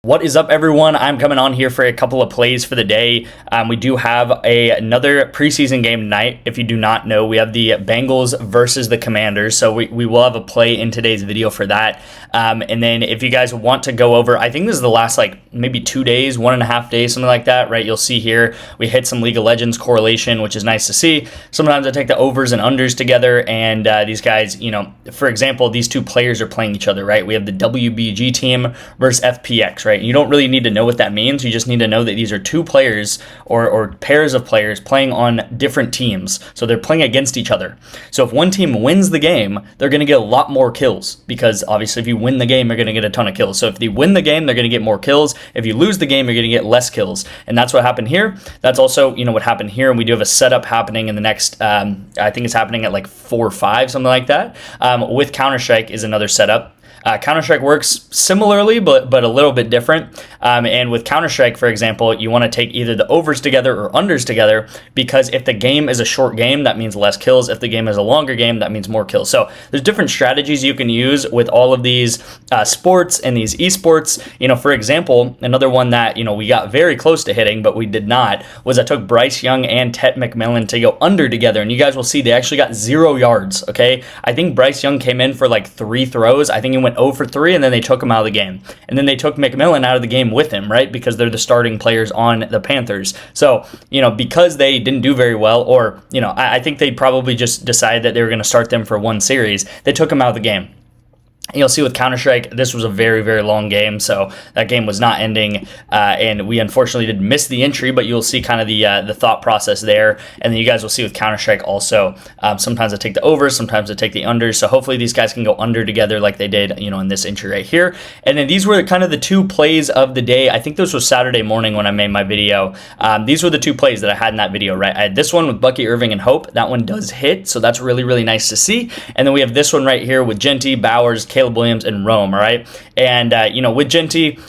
What is up, everyone? I'm coming on here for a couple of plays for the day. We do have another preseason game tonight. If you do not know, we have the Bengals versus the Commanders. So we will have a play in today's video for that. And then if you guys want to go over, I think this is the last maybe 2 days, 1.5 days, something like that, right? You'll see here we hit some League of Legends correlation, which is nice to see. Sometimes I take the overs and unders together, and these guys, for example, these two players are playing each other, right? We have the WBG team versus FPX, right? You don't really need to know what that means. You just need to know that these are two players or pairs of players playing on different teams. So they're playing against each other. So if one team wins the game, they're going to get a lot more kills, because obviously if you win the game, you're going to get a ton of kills. So if they win the game, they're going to get more kills. If you lose the game, you're going to get less kills. And that's what happened here. That's also, what happened here. And we do have a setup happening in the next, I think it's happening at 4 or 5, something like that. With Counter-Strike is another setup. Counter-Strike works similarly, but a little bit different. And with Counter-Strike, for example, you want to take either the overs together or unders together, because if the game is a short game, that means less kills. If the game is a longer game, that means more kills. So there's different strategies you can use with all of these sports and these esports. For example, another one that, we got very close to hitting, but we did not, was I took Bryce Young and Tet McMillan to go under together. And you guys will see they actually got 0 yards, okay? I think Bryce Young came in for 3 throws. I think he went 0 for 3, and then they took him out of the game. And then they took McMillan out of the game with him, right? Because they're the starting players on the Panthers. So, because they didn't do very well, or, I think they probably just decided that they were going to start them for one series, they took him out of the game. You'll see with Counter-Strike, this was a very, very long game, so that game was not ending, and we unfortunately did miss the entry, but you'll see kind of the thought process there. And then you guys will see with Counter-Strike also, sometimes I take the overs, sometimes I take the unders, so hopefully these guys can go under together like they did, in this entry right here. And then these were kind of the 2 plays of the day. I think this was Saturday morning when I made my video. These were the 2 plays that I had in that video, right? I had this one with Bucky Irving and Hope. That one does hit, so that's really, really nice to see. And then we have this one right here with Genty, Bowers, Caleb Williams, and Rome, all right? And, with Genty,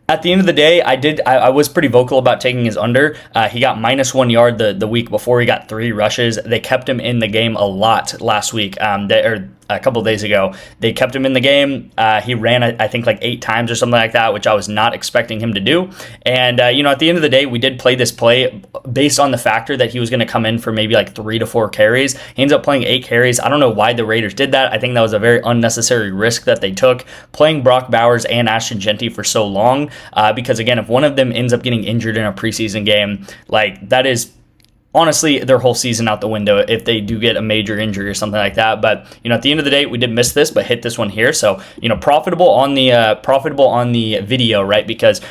at the end of the day, I was pretty vocal about taking his under. He got -1 yard the week before. He got 3 rushes. They kept him in the game a lot last week, or a couple of days ago. They kept him in the game. He ran, I think, 8 times or something like that, which I was not expecting him to do. And, at the end of the day, we did play this play based on the factor that he was going to come in for maybe 3 to 4 carries. He ends up playing 8 carries. I don't know why the Raiders did that. I think that was a very unnecessary risk that they took, playing Brock Bowers and Ashton Genty for so long. Because, again, if one of them ends up getting injured in a preseason game, that is honestly their whole season out the window if they do get a major injury or something like that. But at the end of the day, we did miss this, but hit this one here. So profitable on the video, right? Because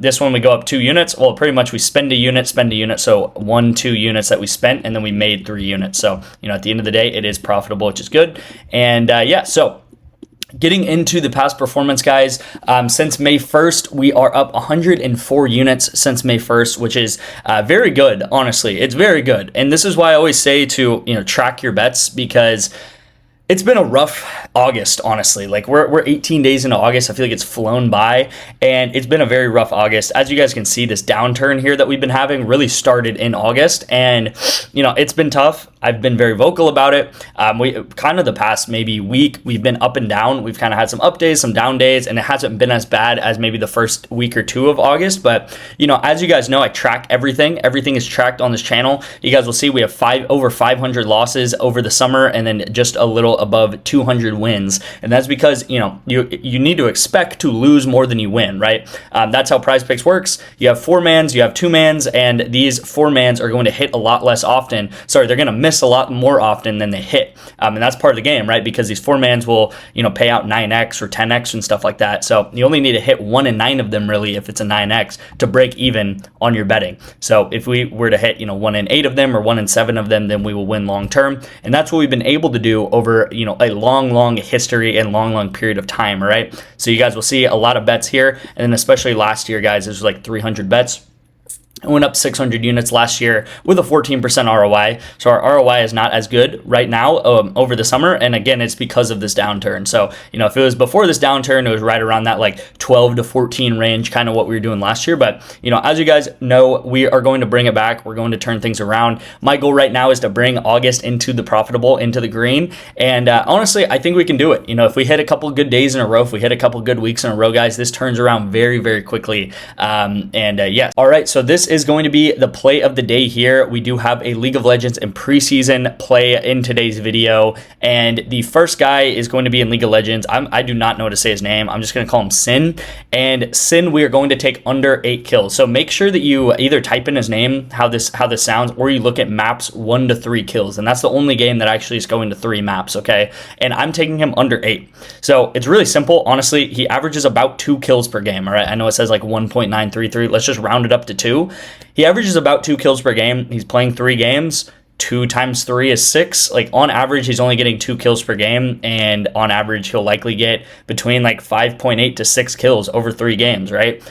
this one we go up 2 units. Well, pretty much we spend a unit. So 2 units that we spent, and then we made 3 units. So at the end of the day, it is profitable, which is good. And yeah, so getting into the past performance, guys, since May 1st, we are up 104 units since May 1st, which is very good, honestly. It's very good. And this is why I always say to, track your bets, because it's been a rough August, honestly. We're 18 days into August. I feel like it's flown by, and it's been a very rough August. As you guys can see, this downturn here that we've been having really started in August, and it's been tough. I've been very vocal about it. We kind of the past maybe week, we've been up and down. We've kind of had some up days, some down days, and it hasn't been as bad as maybe the first week or 2 of August. But as you guys know, I track everything. Everything is tracked on this channel. You guys will see we have over 500 losses over the summer, and then just a little above 200 wins. And that's because you need to expect to lose more than you win, right? That's how Prizepicks works. You have 4-mans, you have 2-mans, and these 4-mans are going to hit a lot less often. Sorry, they're going to miss a lot more often than they hit. And that's part of the game, right? Because these 4-mans will, pay out 9x or 10x and stuff like that. So you only need to hit 1 in 9 of them, really, if it's a 9x, to break even on your betting. So if we were to hit, 1 in 8 of them or 1 in 7 of them, then we will win long term. And that's what we've been able to do over, a long history and long period of time, all right? So you guys will see a lot of bets here. And then especially last year, guys, there's 300 bets. It went up 600 units last year with a 14% ROI. So our ROI is not as good right now over the summer. And again, it's because of this downturn. So, if it was before this downturn, it was right around that like 12 to 14 range, kind of what we were doing last year. But, as you guys know, we are going to bring it back. We're going to turn things around. My goal right now is to bring August into the profitable, into the green. And honestly, I think we can do it. If we hit a couple good days in a row, if we hit a couple good weeks in a row, guys, this turns around very, very quickly. Yeah. All right. So this is going to be the play of the day here. We do have a League of Legends and preseason play in today's video, and the first guy is going to be in League of Legends. I do not know how to say his name. I'm just going to call him Sin. And Sin, we are going to take under 8 kills. So make sure that you either type in his name, how this sounds, or you look at maps 1 to 3 kills. And that's the only game that actually is going to 3 maps, okay? And I'm taking him under 8. So it's really simple. Honestly, he averages about 2 kills per game, all right? I know it says like 1.933. Let's just round it up to 2. He averages about 2 kills per game. He's playing 3 games. 2 times 3 is 6. Like on average, he's only getting 2 kills per game, and on average, he'll likely get between like 5.8 to 6 kills over 3 games, right?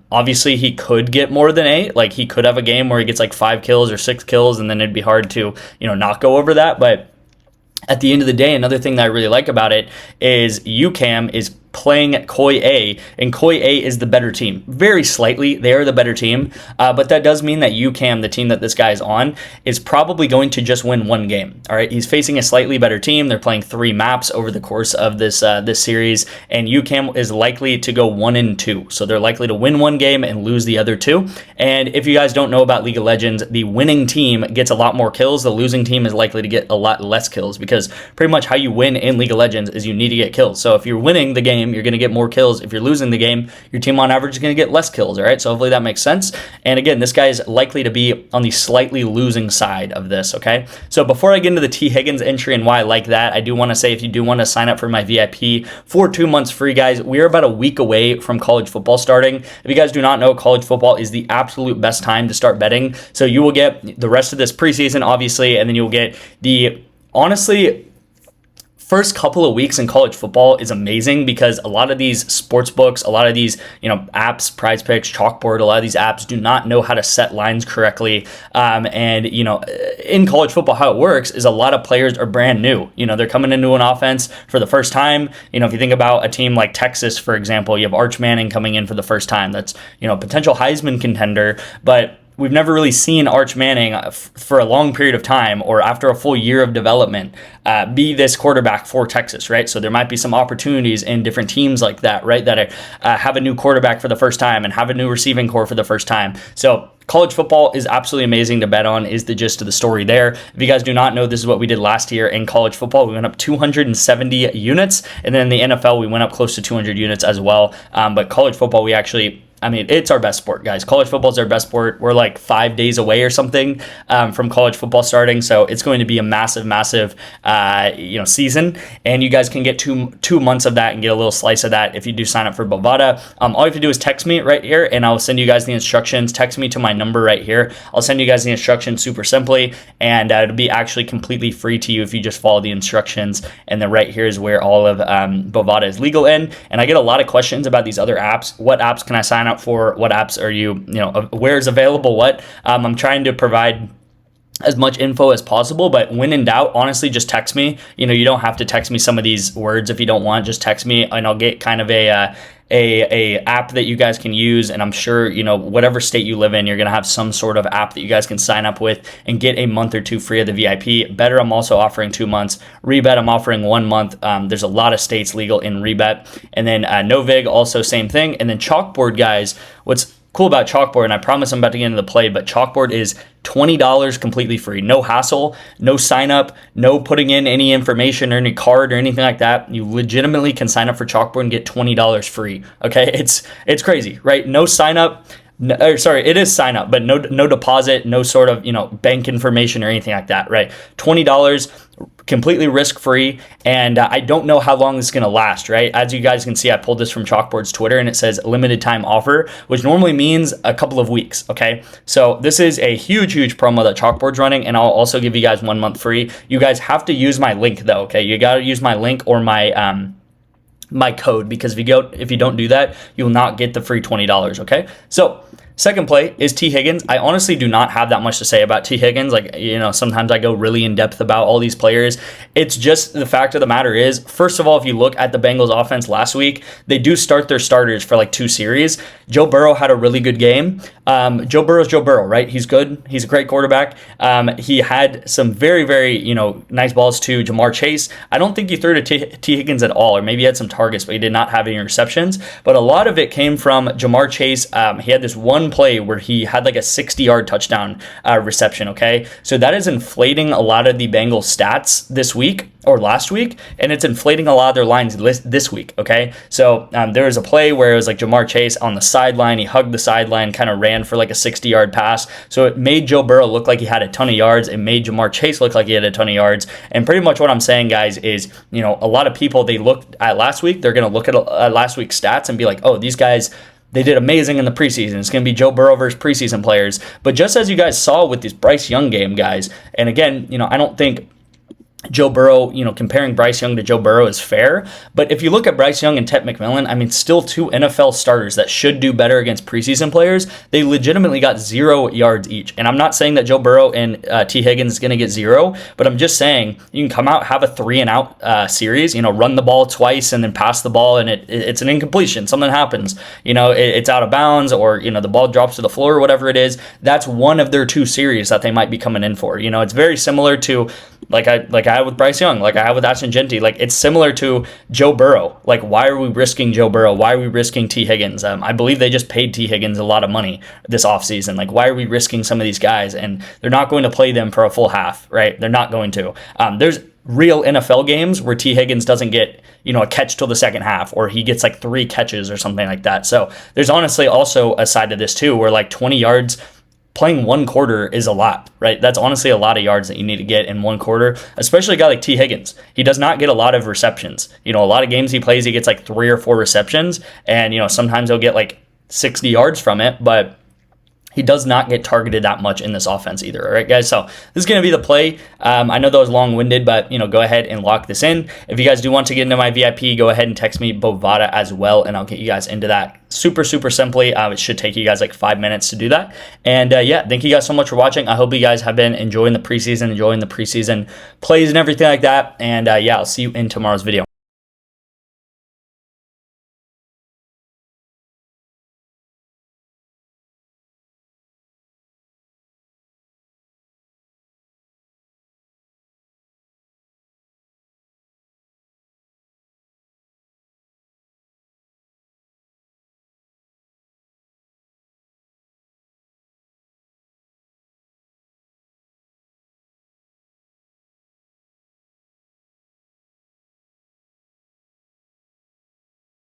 Obviously, he could get more than 8. Like he could have a game where he gets like 5 kills or 6 kills, and then it'd be hard to, not go over that. But at the end of the day, another thing that I really like about it is UCAM is playing Koi A, and Koi A is the better team. Very slightly, they are the better team, but that does mean that UCAM, the team that this guy is on, is probably going to just win 1 game. All right, he's facing a slightly better team. They're playing 3 maps over the course of this series, and UCAM is likely to go 1-2. So they're likely to win 1 game and lose the other 2. And if you guys don't know about League of Legends, the winning team gets a lot more kills. The losing team is likely to get a lot less kills, because pretty much how you win in League of Legends is you need to get kills. So if you're winning the game, you're going to get more kills. If you're losing the game, your team on average is going to get less kills, all right? So hopefully that makes sense. And again, this guy is likely to be on the slightly losing side of this, okay? So before I get into the T. Higgins entry and why I like that, I do want to say if you do want to sign up for my VIP for 2 months free, guys, we are about a week away from college football starting. If you guys do not know, college football is the absolute best time to start betting. So you will get the rest of this preseason, obviously, and then you'll get the, honestly, first couple of weeks in college football is amazing, because a lot of these sports books, a lot of these, apps, Prizepicks, Chalkboard, a lot of these apps do not know how to set lines correctly. In college football, how it works is a lot of players are brand new. They're coming into an offense for the first time. If you think about a team like Texas, for example, you have Arch Manning coming in for the first time. That's, potential Heisman contender, but we've never really seen Arch Manning for a long period of time, or after a full year of development, be this quarterback for Texas, right? So there might be some opportunities in different teams like that, right? That have a new quarterback for the first time and have a new receiving core for the first time. So college football is absolutely amazing to bet on, is the gist of the story there. If you guys do not know, this is what we did last year in college football. We went up 270 units, and then in the NFL, we went up close to 200 units as well. But college football, it's our best sport, guys. College football is our best sport. We're like 5 days away or something from college football starting, so it's going to be a massive season. And you guys can get two months of that and get a little slice of that if you do sign up for BOVADA. All you have to do is text me right here, and I'll send you guys the instructions. Text me to my number right here. I'll send you guys the instructions super simply, and it'll be actually completely free to you if you just follow the instructions. And then right here is where all of BOVADA is legal in. And I get a lot of questions about these other apps. What apps can I sign up for? What apps are you where is available what? I'm trying to provide as much info as possible, but when in doubt, honestly, just text me. You don't have to text me some of these words if you don't want. Just text me, and I'll get kind of a app that you guys can use. And I'm sure, whatever state you live in, you're going to have some sort of app that you guys can sign up with and get a month or 2 free of the VIP. Better, I'm also offering 2 months. REBET, I'm offering 1 month. There's a lot of states legal in REBET. And then Novig, also same thing. And then Chalkboard, guys, what's cool about Chalkboard, and I promise I'm about to get into the play, but Chalkboard is $20 completely free. No hassle, no sign up, no putting in any information or any card or anything like that. You legitimately can sign up for Chalkboard and get $20 free. Okay, it's crazy, right? No sign up. It is sign up, but no deposit, no sort of bank information or anything like that, right? $20, completely risk-free, and I don't know how long this is going to last, right? As you guys can see, I pulled this from Chalkboard's Twitter, and it says limited time offer, which normally means a couple of weeks, okay? So this is a huge promo that Chalkboard's running, and I'll also give you guys 1 month free. You guys have to use my link, though, okay? You got to use my link or my code, because if you don't do that, you will not get the free $20, okay? So Second play is T. Higgins. I honestly do not have that much to say about T. Higgins. Like, sometimes I go really in depth about all these players. It's just the fact of the matter is, first of all, if you look at the Bengals offense last week, they do start their starters for like 2 series. Joe Burrow had a really good game. Joe Burrow's Joe Burrow, right? He's good. He's a great quarterback. He had some very, very, nice balls to Jamar Chase. I don't think he threw to T. Higgins at all, or maybe he had some targets, but he did not have any receptions. But a lot of it came from Jamar Chase. He had this one play where he had like a 60-yard touchdown reception, okay? So that is inflating a lot of the Bengals stats this week or last week, and it's inflating a lot of their lines this week, okay? So there was a play where it was like Jamar Chase on the sideline. He hugged the sideline, kind of ran for like a 60-yard pass. So it made Joe Burrow look like he had a ton of yards. It made Jamar Chase look like he had a ton of yards. And pretty much what I'm saying, guys, is, a lot of people, they looked at last week, they're going to look at last week's stats and be like, oh, these guys, they did amazing in the preseason. It's going to be Joe Burrow versus preseason players. But just as you guys saw with this Bryce Young game, guys, and again, I don't think Joe Burrow, comparing Bryce Young to Joe Burrow is fair. But if you look at Bryce Young and Ted McMillan, still 2 NFL starters that should do better against preseason players. They legitimately got 0 yards each. And I'm not saying that Joe Burrow and T. Higgins is going to get 0, but I'm just saying you can come out, have a 3-and-out series, run the ball twice and then pass the ball, and it's an incompletion. Something happens. It's out of bounds, or, the ball drops to the floor or whatever it is. That's one of their 2 series that they might be coming in for. It's very similar to like I had with Bryce Young, like I had with Ashton Genty. Like, it's similar to Joe Burrow. Like, why are we risking Joe Burrow? Why are we risking T. Higgins? I believe they just paid T. Higgins a lot of money this offseason. Like, why are we risking some of these guys? And they're not going to play them for a full half, right? They're not going to. There's real NFL games where T. Higgins doesn't get, a catch till the second half, or he gets like 3 catches or something like that. So there's honestly also a side to this too, where like 20 yards playing 1 quarter is a lot, right? That's honestly a lot of yards that you need to get in 1 quarter, especially a guy like T. Higgins. He does not get a lot of receptions. A lot of games he plays, he gets like 3 or 4 receptions, and, sometimes he'll get like 60 yards from it, but he does not get targeted that much in this offense either. All right, guys. So this is going to be the play. I know that was long-winded, but, go ahead and lock this in. If you guys do want to get into my VIP, go ahead and text me BOVADA as well, and I'll get you guys into that super, super simply. It should take you guys like 5 minutes to do that. And yeah, thank you guys so much for watching. I hope you guys have been enjoying the preseason plays and everything like that. And yeah, I'll see you in tomorrow's video.